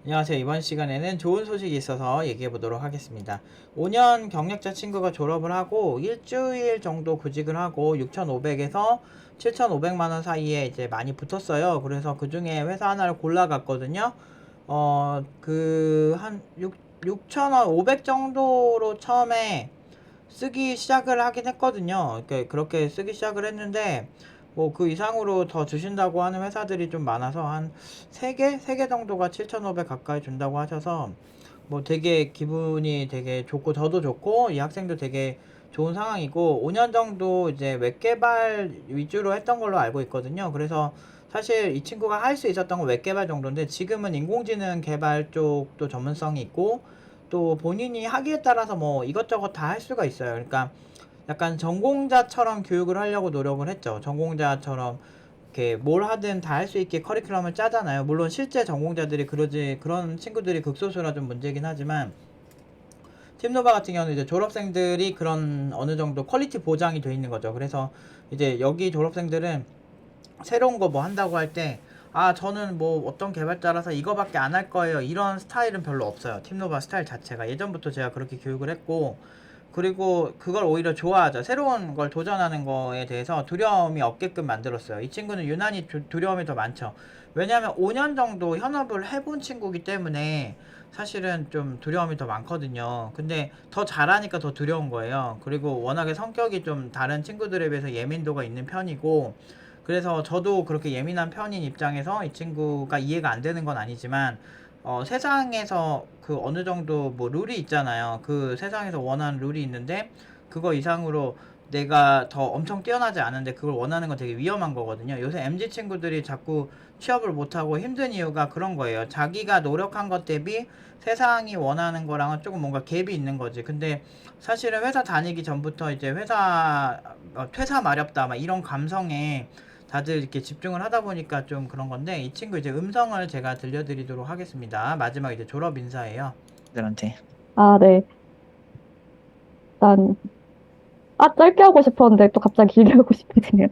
안녕하세요. 이번 시간에는 좋은 소식이 있어서 얘기해 보도록 하겠습니다. 5년 경력자 친구가 졸업을 하고 일주일 정도 구직을 하고 6,500에서 7,500만 원 사이에 이제 많이 붙었어요. 그래서 그 중에 회사 하나를 골라갔거든요. 한 6,000원, 500 정도로 처음에 쓰기 시작을 하긴 했거든요. 그렇게 쓰기 시작을 했는데, 뭐 그 이상으로 더 주신다고 하는 회사들이 좀 많아서 한 3개 정도가 7,500 가까이 준다고 하셔서 뭐 되게 기분이 되게 좋고 저도 좋고 이 학생도 되게 좋은 상황이고, 5년 정도 이제 웹 개발 위주로 했던 걸로 알고 있거든요. 그래서 사실 이 친구가 할 수 있었던 건 웹 개발 정도인데, 지금은 인공지능 개발 쪽도 전문성이 있고 또 본인이 하기에 따라서 뭐 이것저것 다 할 수가 있어요. 그러니까 약간 전공자처럼 교육을 하려고 노력을 했죠. 전공자처럼 이렇게 뭘 하든 다 할 수 있게 커리큘럼을 짜잖아요. 물론 실제 전공자들이 그런 친구들이 극소수라 좀 문제긴 하지만, 팀노바 같은 경우는 이제 졸업생들이 그런 어느 정도 퀄리티 보장이 돼 있는 거죠. 그래서 이제 여기 졸업생들은 새로운 거 뭐 한다고 할 때, 아 저는 뭐 어떤 개발자라서 이거밖에 안 할 거예요, 이런 스타일은 별로 없어요. 팀노바 스타일 자체가 예전부터 제가 그렇게 교육을 했고, 그리고 그걸 오히려 좋아하죠. 새로운 걸 도전하는 거에 대해서 두려움이 없게끔 만들었어요. 이 친구는 유난히 두려움이 더 많죠. 왜냐하면 5년 정도 현업을 해본 친구기 때문에 사실은 좀 두려움이 더 많거든요. 근데 더 잘하니까 더 두려운 거예요. 그리고 워낙에 성격이 좀 다른 친구들에 비해서 예민도가 있는 편이고, 그래서 저도 그렇게 예민한 편인 입장에서 이 친구가 이해가 안 되는 건 아니지만, 세상에서 그 어느 정도 뭐 룰이 있잖아요. 그 세상에서 원하는 룰이 있는데 그거 이상으로 내가 더 엄청 뛰어나지 않은데 그걸 원하는 건 되게 위험한 거거든요. 요새 MZ 친구들이 자꾸 취업을 못하고 힘든 이유가 그런 거예요. 자기가 노력한 것 대비 세상이 원하는 거랑은 조금 뭔가 갭이 있는 거지. 근데 사실은 회사 다니기 전부터 이제 퇴사 마렵다 막 이런 감성에 다들 이렇게 집중을 하다 보니까 좀 그런 건데, 이 친구 이제 음성을 제가 들려드리도록 하겠습니다. 마지막 이제 졸업 인사예요. 들한테. 아, 네. 일단, 짧게 하고 싶었는데 또 갑자기 길게 하고 싶으시네요.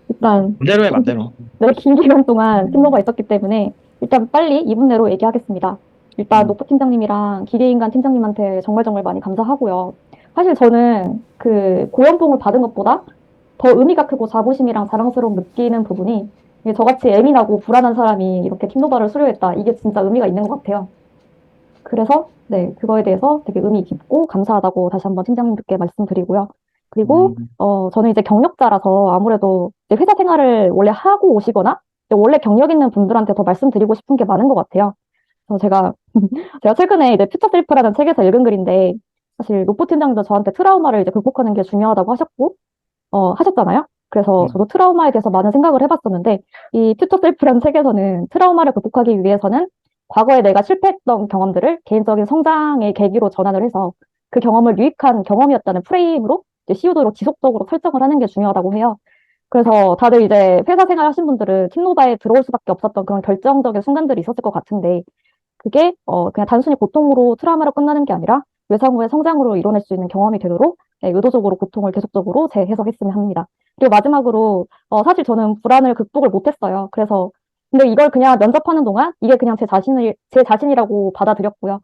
일단, 그대로 해, 맘대로. 네, 긴 기간 동안 팀로가 있었기 때문에 일단 빨리 2분 내로 얘기하겠습니다. 일단, 음. 노프 팀장님이랑 기계인간 팀장님한테 정말 정말 많이 감사하고요. 사실 저는 그 고연봉을 받은 것보다 더 의미가 크고 자부심이랑 자랑스러움 느끼는 부분이, 이게 저같이 예민하고 불안한 사람이 이렇게 팀노바를 수료했다. 이게 진짜 의미가 있는 것 같아요. 그래서 네, 그거에 대해서 되게 의미 깊고 감사하다고 다시 한번 팀장님께 말씀드리고요. 그리고 음. 저는 이제 경력자라서 아무래도 이제 회사 생활을 원래 하고 오시거나 이제 원래 경력 있는 분들한테 더 말씀드리고 싶은 게 많은 것 같아요. 그래서 제가 최근에 이제 퓨처 셀프라는 책에서 읽은 글인데, 사실 노포 팀장님도 저한테 트라우마를 이제 극복하는 게 중요하다고 하셨잖아요. 그래서 저도 트라우마에 대해서 많은 생각을 해봤었는데, 이 퓨처 셀프라는 책에서는 트라우마를 극복하기 위해서는 과거에 내가 실패했던 경험들을 개인적인 성장의 계기로 전환을 해서 그 경험을 유익한 경험이었다는 프레임으로 이제 CO도로 지속적으로 설정을 하는 게 중요하다고 해요. 그래서 다들 이제 회사 생활 하신 분들은 팀노바에 들어올 수밖에 없었던 그런 결정적인 순간들이 있었을 것 같은데, 그게 그냥 단순히 고통으로 트라우마로 끝나는 게 아니라 외상 후의 성장으로 이뤄낼 수 있는 경험이 되도록 네, 의도적으로 고통을 계속적으로 재해석했으면 합니다. 그리고 마지막으로 사실 저는 불안을 극복을 못했어요. 그래서 근데 이걸 그냥 면접하는 동안 이게 그냥 제 자신이라고 받아들였고요.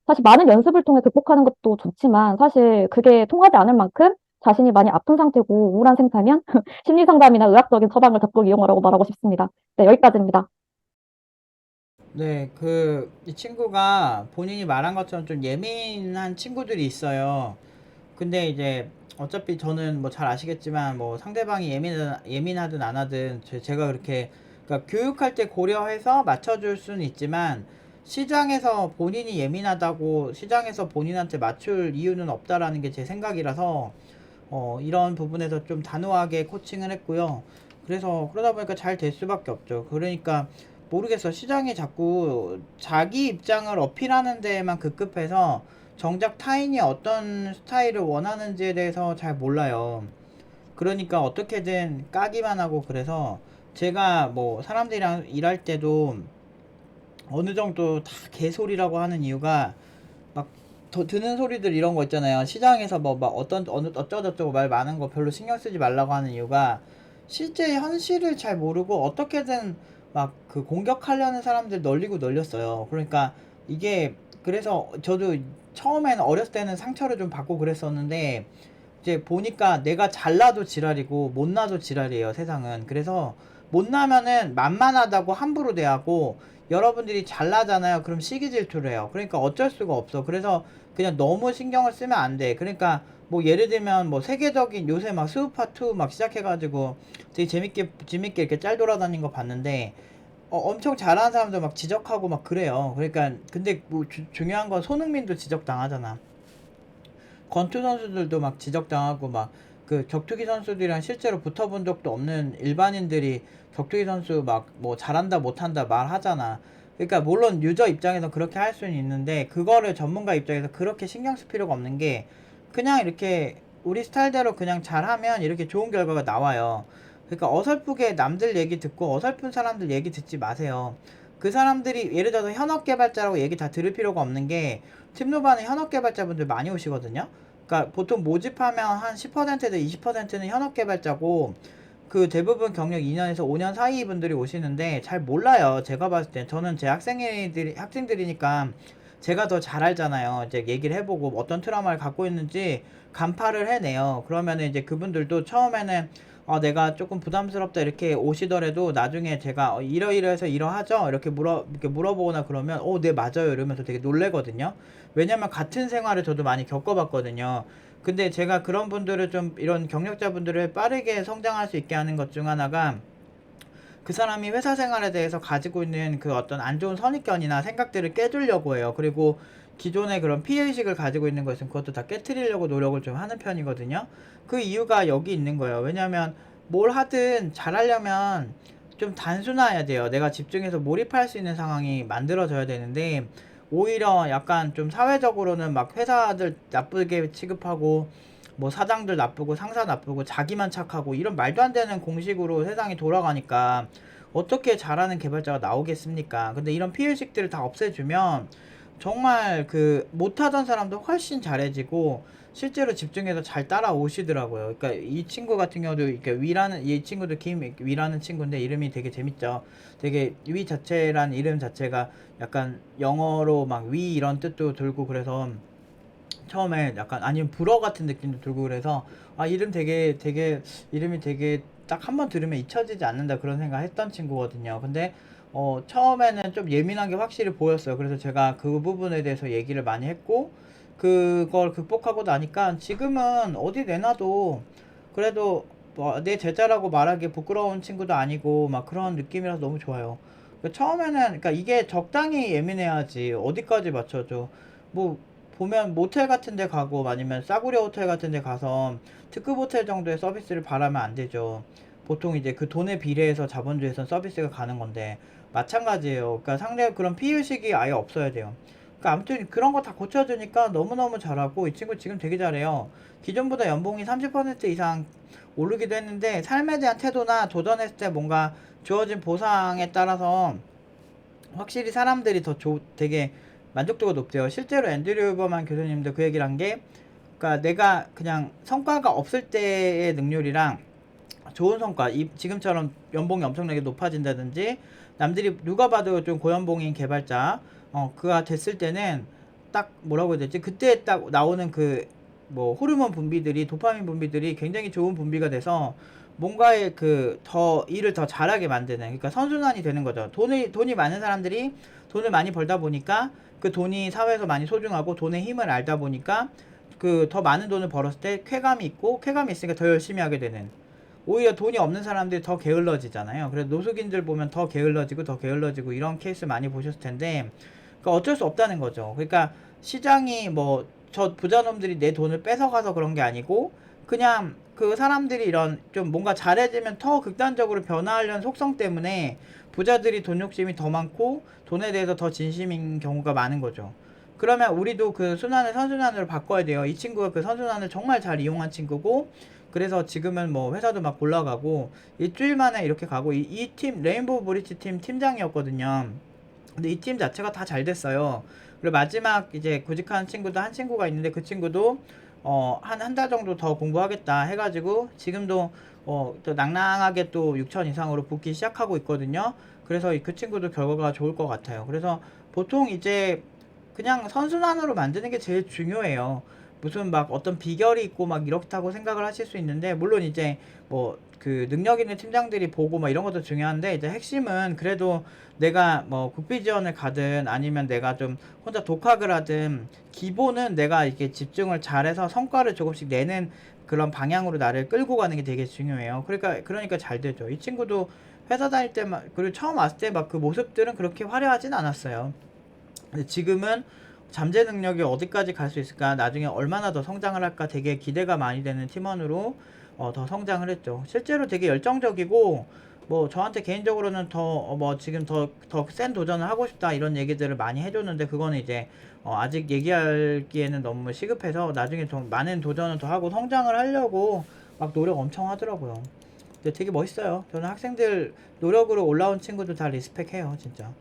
사실 많은 연습을 통해 극복하는 것도 좋지만 사실 그게 통하지 않을 만큼 자신이 많이 아픈 상태고 우울한 상태면 심리 상담이나 의학적인 처방을 적극 이용하라고 말하고 싶습니다. 네, 여기까지입니다. 네, 이 친구가 본인이 말한 것처럼 좀 예민한 친구들이 있어요. 근데 이제 어차피 저는 뭐 잘 아시겠지만, 뭐 상대방이 예민하든 안 하든 제가 그렇게, 그러니까 교육할 때 고려해서 맞춰줄 수는 있지만, 시장에서 본인이 예민하다고 시장에서 본인한테 맞출 이유는 없다라는 게 제 생각이라서 이런 부분에서 좀 단호하게 코칭을 했고요. 그래서 그러다 보니까 잘 될 수밖에 없죠. 그러니까 모르겠어. 시장이 자꾸 자기 입장을 어필하는 데에만 급급해서 정작 타인이 어떤 스타일을 원하는지에 대해서 잘 몰라요. 그러니까 어떻게든 까기만 하고, 그래서 제가 뭐 사람들이랑 일할 때도 어느 정도 다 개소리라고 하는 이유가, 막 더 드는 소리들 이런 거 있잖아요. 시장에서 뭐 막 어쩌고저쩌고 말 많은 거 별로 신경 쓰지 말라고 하는 이유가, 실제 현실을 잘 모르고 어떻게든 막 그 공격하려는 사람들 널리고 널렸어요. 그러니까 이게, 그래서 저도 처음에는 어렸을 때는 상처를 좀 받고 그랬었는데 이제 보니까 내가 잘나도 지랄이고 못나도 지랄이에요, 세상은. 그래서 못나면은 만만하다고 함부로 대하고, 여러분들이 잘나잖아요. 그럼 시기 질투를 해요. 그러니까 어쩔 수가 없어. 그래서 그냥 너무 신경을 쓰면 안 돼. 그러니까 뭐 예를 들면 뭐 세계적인 요새 막 스우파2 막 시작해가지고 되게 재밌게 이렇게 짤 돌아다닌 거 봤는데, 엄청 잘하는 사람들 막 지적하고 막 그래요. 그러니까 근데 뭐 중요한 건 손흥민도 지적당하잖아. 권투 선수들도 막 지적당하고, 막 그 격투기 선수들이랑 실제로 붙어본 적도 없는 일반인들이 격투기 선수 막 뭐 잘한다 못한다 말하잖아. 그러니까 물론 유저 입장에서 그렇게 할 수는 있는데, 그거를 전문가 입장에서 그렇게 신경 쓸 필요가 없는 게, 그냥 이렇게 우리 스타일대로 그냥 잘하면 이렇게 좋은 결과가 나와요. 그러니까 어설프게 남들 얘기 듣고 어설픈 사람들 얘기 듣지 마세요. 그 사람들이 예를 들어서 현업 개발자라고 얘기 다 들을 필요가 없는 게, 팀노바는 현업 개발자분들 많이 오시거든요. 그러니까 보통 모집하면 한 10%에서 20%는 현업 개발자고, 그 대부분 경력 2년에서 5년 사이 분들이 오시는데 잘 몰라요. 제가 봤을 때 저는 제 학생들이니까 제가 더 잘 알잖아요. 이제 얘기를 해보고 어떤 트라우마를 갖고 있는지 간파를 해내요. 그러면은 이제 그분들도 처음에는 내가 조금 부담스럽다 이렇게 오시더라도, 나중에 제가 이러이러해서 이러하죠 이렇게 물어보거나 그러면 네 맞아요 이러면서 되게 놀래거든요. 왜냐면 같은 생활을 저도 많이 겪어봤거든요. 근데 제가 그런 분들을 좀, 이런 경력자분들을 빠르게 성장할 수 있게 하는 것 중 하나가, 그 사람이 회사 생활에 대해서 가지고 있는 그 어떤 안 좋은 선입견이나 생각들을 깨주려고 해요. 그리고 기존의 그런 피해의식을 가지고 있는 것은 그것도 다 깨트리려고 노력을 좀 하는 편이거든요. 그 이유가 여기 있는 거예요. 왜냐면 뭘 하든 잘하려면 좀 단순해야 돼요. 내가 집중해서 몰입할 수 있는 상황이 만들어져야 되는데, 오히려 약간 좀 사회적으로는 막 회사들 나쁘게 취급하고, 뭐 사장들 나쁘고 상사 나쁘고 자기만 착하고, 이런 말도 안 되는 공식으로 세상이 돌아가니까 어떻게 잘하는 개발자가 나오겠습니까? 근데 이런 피해의식들을 다 없애주면 정말 그 못하던 사람도 훨씬 잘해지고, 실제로 집중해서 잘 따라오시더라고요. 그러니까 이 친구 같은 경우도, 이렇게 위라는, 이 친구도 김위라는 친구인데 이름이 되게 재밌죠. 되게 위 자체란 이름 자체가 약간 영어로 막 위 이런 뜻도 들고, 그래서 처음에 약간, 아니면 불어 같은 느낌도 들고, 그래서 이름이 되게 딱 한 번 들으면 잊혀지지 않는다 그런 생각 했던 친구거든요. 근데 처음에는 좀 예민한 게 확실히 보였어요. 그래서 제가 그 부분에 대해서 얘기를 많이 했고, 그걸 극복하고 나니까 지금은 어디 내놔도 그래도 내 제자라고 말하기 부끄러운 친구도 아니고 막 그런 느낌이라서 너무 좋아요. 처음에는, 그러니까 이게 적당히 예민해야지 어디까지 맞춰줘. 뭐 보면 모텔 같은 데 가고 아니면 싸구려 호텔 같은 데 가서 특급 호텔 정도의 서비스를 바라면 안 되죠. 보통 이제 그 돈에 비례해서 자본주의에선 서비스가 가는 건데 마찬가지예요. 그러니까 상대 그런 피의식이 아예 없어야 돼요. 그러니까 아무튼 그런 거 다 고쳐주니까 너무너무 잘하고, 이 친구 지금 되게 잘해요. 기존보다 연봉이 30% 이상 오르기도 했는데, 삶에 대한 태도나 도전했을 때 뭔가 주어진 보상에 따라서 확실히 사람들이 되게 만족도가 높대요. 실제로 앤드류 버만 교수님도 그 얘기를 한 게, 그러니까 내가 그냥 성과가 없을 때의 능률이랑 좋은 성과, 지금처럼 연봉이 엄청나게 높아진다든지, 남들이 누가 봐도 좀 고연봉인 개발자, 그가 됐을 때는 딱 뭐라고 해야 되지? 그때 딱 나오는 그 뭐 호르몬 분비들이, 도파민 분비들이 굉장히 좋은 분비가 돼서 뭔가의 그 더 일을 더 잘하게 만드는, 그러니까 선순환이 되는 거죠. 돈이 많은 사람들이 돈을 많이 벌다 보니까 그 돈이 사회에서 많이 소중하고, 돈의 힘을 알다 보니까 그 더 많은 돈을 벌었을 때 쾌감이 있고, 쾌감이 있으니까 더 열심히 하게 되는, 오히려 돈이 없는 사람들이 더 게을러지잖아요. 그래서 노숙인들 보면 더 게을러지고 더 게을러지고 이런 케이스 많이 보셨을 텐데, 그러니까 어쩔 수 없다는 거죠. 그러니까 시장이 뭐 저 부자놈들이 내 돈을 뺏어가서 그런 게 아니고, 그냥 그 사람들이 이런 좀 뭔가 잘해지면 더 극단적으로 변화하려는 속성 때문에 부자들이 돈 욕심이 더 많고 돈에 대해서 더 진심인 경우가 많은 거죠. 그러면 우리도 그 순환을 선순환으로 바꿔야 돼요. 이 친구가 그 선순환을 정말 잘 이용한 친구고, 그래서 지금은 뭐 회사도 막 올라가고 일주일 만에 이렇게 가고, 이 팀 레인보우 브릿지 팀 팀장이었거든요. 근데 이 팀 자체가 다 잘 됐어요. 그리고 마지막 이제 구직하는 친구도 한 친구가 있는데, 그 친구도 한 달 정도 더 공부하겠다 해가지고 지금도 또 낭낭하게 또 6천 이상으로 붙기 시작하고 있거든요. 그래서 그 친구도 결과가 좋을 것 같아요. 그래서 보통 이제 그냥 선순환으로 만드는 게 제일 중요해요. 무슨 막 어떤 비결이 있고 막 이렇다고 생각을 하실 수 있는데, 물론 이제 뭐 그 능력 있는 팀장들이 보고 막 이런 것도 중요한데, 이제 핵심은 그래도 내가 뭐 국비 지원을 가든 아니면 내가 좀 혼자 독학을 하든 기본은 내가 이렇게 집중을 잘해서 성과를 조금씩 내는 그런 방향으로 나를 끌고 가는 게 되게 중요해요. 그러니까 잘 되죠. 이 친구도 회사 다닐 때만, 그리고 처음 왔을 때 막 그 모습들은 그렇게 화려하진 않았어요. 근데 지금은 잠재 능력이 어디까지 갈 수 있을까, 나중에 얼마나 더 성장을 할까 되게 기대가 많이 되는 팀원으로 더 성장을 했죠. 실제로 되게 열정적이고, 뭐 저한테 개인적으로는 더 뭐 지금 더 센 도전을 하고 싶다 이런 얘기들을 많이 해줬는데, 그거는 이제 아직 얘기하기에는 너무 시급해서 나중에 좀 많은 도전을 더 하고 성장을 하려고 막 노력 엄청 하더라고요. 근데 되게 멋있어요. 저는 학생들 노력으로 올라온 친구들 다 리스펙해요, 진짜.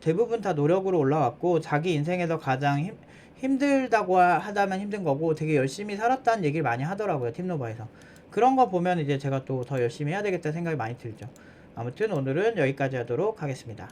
대부분 다 노력으로 올라왔고, 자기 인생에서 가장 힘들다고 하다면 힘든 거고, 되게 열심히 살았다는 얘기를 많이 하더라고요, 팀노바에서. 그런 거 보면 이제 제가 또 더 열심히 해야 되겠다 생각이 많이 들죠. 아무튼 오늘은 여기까지 하도록 하겠습니다.